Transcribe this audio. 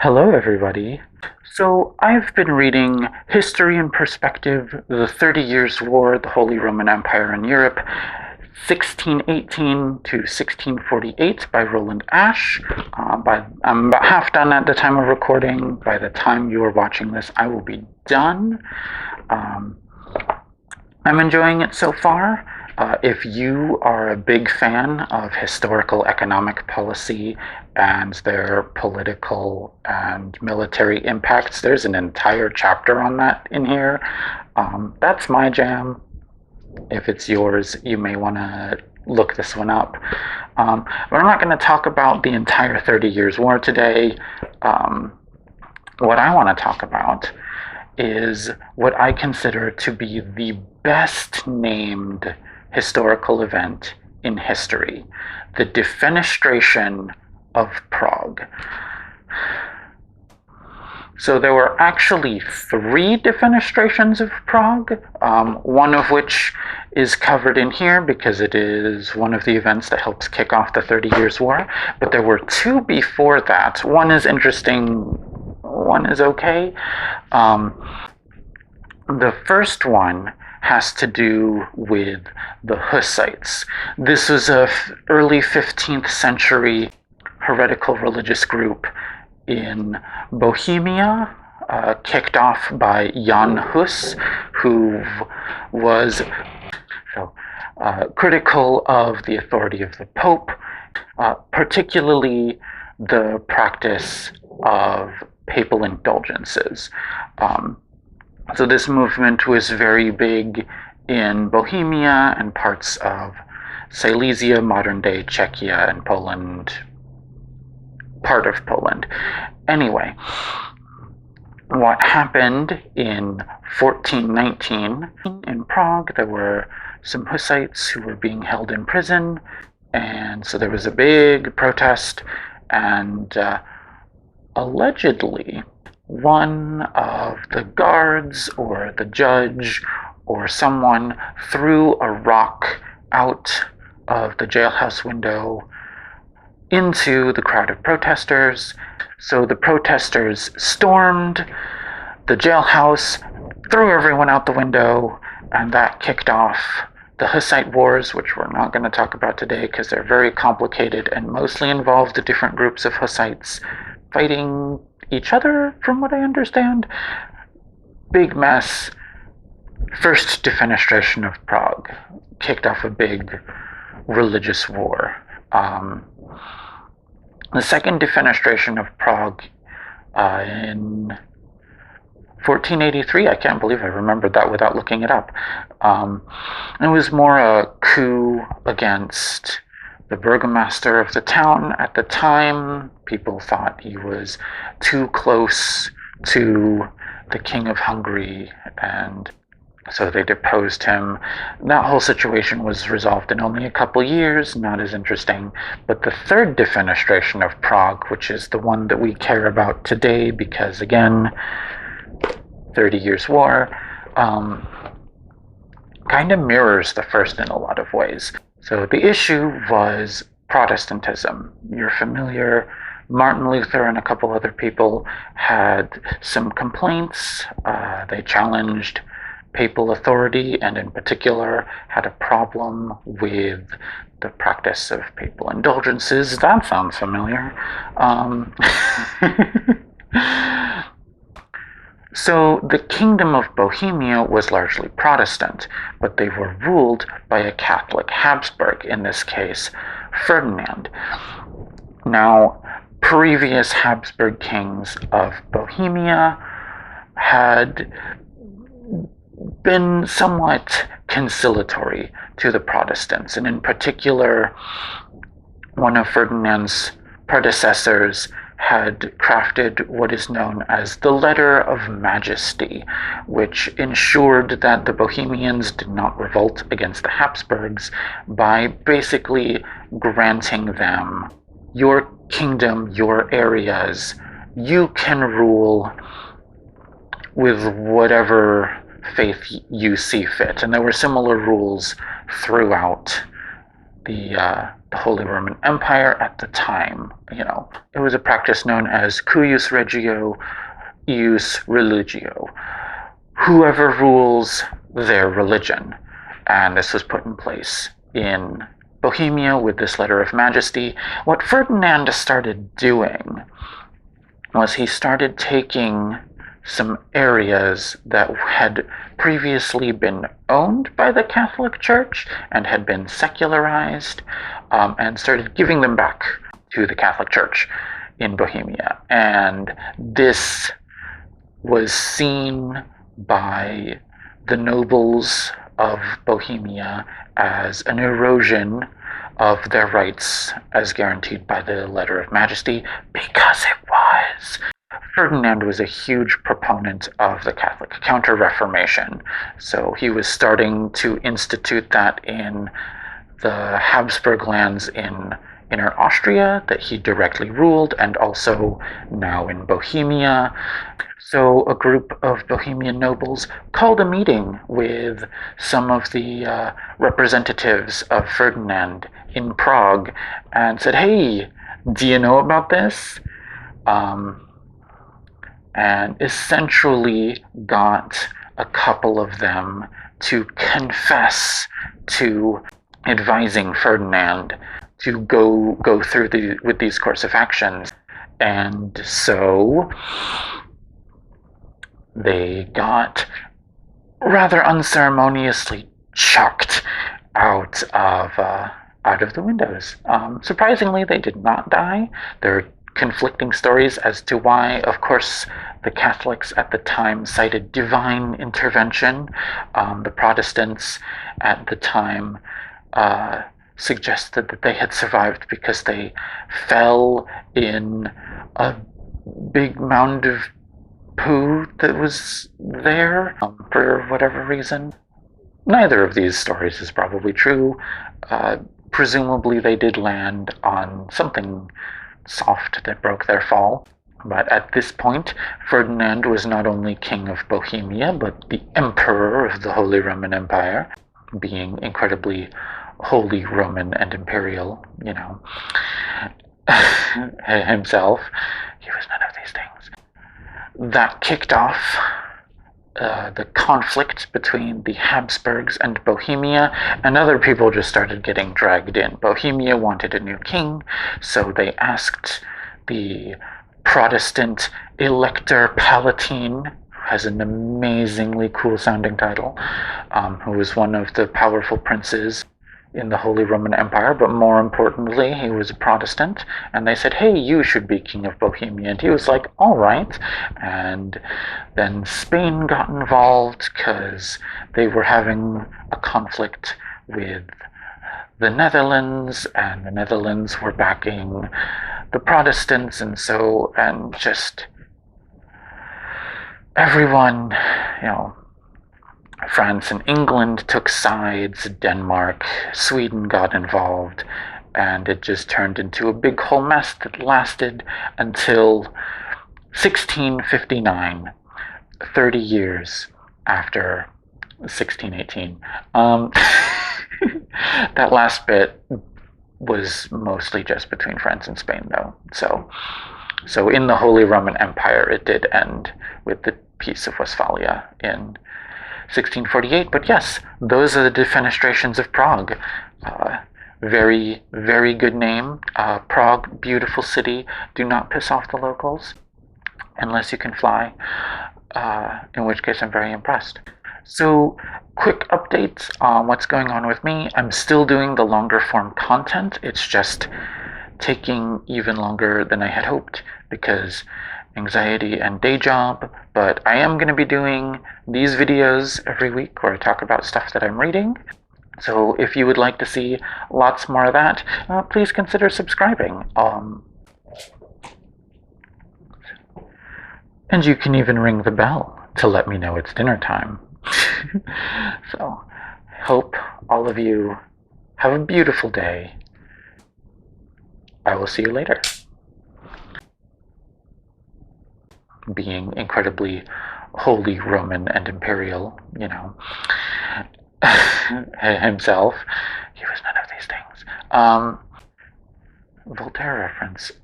Hello, everybody. So, I've been reading History in Perspective, The 30 Years' War, the Holy Roman Empire in Europe, 1618 to 1648 by Ronald Asch. I'm about half done at the time of recording. By the time you are watching this, I will be done. Um, I'm enjoying it so far. If you are a big fan of historical economic policy and their political and military impacts, there's an entire chapter on that in here. That's my jam. If it's yours, you may want to look this one up. But I'm not going to talk about the entire 30 Years' War today. What I want to talk about is what I consider to be the best named historical event in history, the Defenestration of Prague. So there were actually three defenestrations of Prague, one of which is covered in here because it is one of the events that helps kick off the 30 Years' War. But there were two before that. One is interesting, one is okay. The first one has to do with the Hussites. This was a early 15th century heretical religious group in Bohemia, kicked off by Jan Hus, who was critical of the authority of the Pope, particularly the practice of papal indulgences. So this movement was very big in Bohemia and parts of Silesia, modern-day Czechia, and Poland, part of Poland. Anyway, what happened in 1419 in Prague, there were some Hussites who were being held in prison, and so there was a big protest, and allegedly one of the guards or the judge or someone threw a rock out of the jailhouse window into the crowd of protesters. So the protesters stormed the jailhouse, threw everyone out the window, and that kicked off the Hussite Wars, which we're not going to talk about today because they're very complicated and mostly involve the different groups of Hussites fighting each other, from what I understand. Big mess. First Defenestration of Prague kicked off a big religious war. The second Defenestration of Prague in 1483, I can't believe I remembered that without looking it up. It was more a coup against the burgomaster of the town at the time. People thought he was too close to the King of Hungary, and so they deposed him. That whole situation was resolved in only a couple years, not as interesting. But the third Defenestration of Prague, which is the one that we care about today because, again, 30 Years' War, kind of mirrors the first in a lot of ways. So the issue was Protestantism. You're familiar. Martin Luther and a couple other people had some complaints. They challenged papal authority and in particular had a problem with the practice of papal indulgences. That sounds familiar. So the Kingdom of Bohemia was largely Protestant, but they were ruled by a Catholic Habsburg, in this case, Ferdinand. Now, previous Habsburg kings of Bohemia had been somewhat conciliatory to the Protestants, and in particular, one of Ferdinand's predecessors had crafted what is known as the Letter of Majesty, which ensured that the Bohemians did not revolt against the Habsburgs by basically granting them your kingdom, your areas. You can rule with whatever faith you see fit. And there were similar rules throughout the the Holy Roman Empire at the time. It was a practice known as cuius regio, ius religio. Whoever rules their religion. And this was put in place in Bohemia with this letter of majesty. What Ferdinand started doing was he started taking some areas that had previously been owned by the Catholic Church and had been secularized, and started giving them back to the Catholic Church in Bohemia. And this was seen by the nobles of Bohemia as an erosion of their rights as guaranteed by the Letter of Majesty, because it was. Ferdinand was a huge proponent of the Catholic Counter-Reformation, so he was starting to institute that in the Habsburg lands in Inner Austria that he directly ruled, and also now in Bohemia. So a group of Bohemian nobles called a meeting with some of the representatives of Ferdinand in Prague and said, hey, do you know about this? And essentially got a couple of them to confess to advising Ferdinand to go through with these course of actions. And so they got rather unceremoniously chucked out of the windows. Surprisingly, they did not die. There are conflicting stories as to why. Of course, the Catholics at the time cited divine intervention. The Protestants at the time suggested that they had survived because they fell in a big mound of poo that was there for whatever reason. Neither of these stories is probably true. Presumably they did land on something soft that broke their fall. But at this point, Ferdinand was not only king of Bohemia, but the emperor of the Holy Roman Empire, being incredibly holy Roman and imperial, himself. He was none of these things. That kicked off the conflict between the Habsburgs and Bohemia, and other people just started getting dragged in. Bohemia wanted a new king, so they asked the Protestant Elector Palatine, who has an amazingly cool sounding title, who was one of the powerful princes in the Holy Roman Empire, but more importantly, he was a Protestant, and they said, hey, you should be king of Bohemia, and he was like, all right. And then Spain got involved because they were having a conflict with the Netherlands, and the Netherlands were backing the Protestants, and just everyone, France and England took sides, Denmark, Sweden got involved, and it just turned into a big whole mess that lasted until 1659, 30 years after 1618. That last bit was mostly just between France and Spain, though. So in the Holy Roman Empire, it did end with the Peace of Westphalia in 1648. But yes, those are the Defenestrations of Prague. Very, very good name. Prague, beautiful city. Do not piss off the locals unless you can fly, in which case I'm very impressed. So, quick updates on what's going on with me. I'm still doing the longer form content. It's just taking even longer than I had hoped because anxiety and day job, but I am going to be doing these videos every week where I talk about stuff that I'm reading. So if you would like to see lots more of that, please consider subscribing. And you can even ring the bell to let me know it's dinner time. So, I hope all of you have a beautiful day. I will see you later. Being incredibly holy Roman and imperial, himself, he was none of these things. Voltaire reference.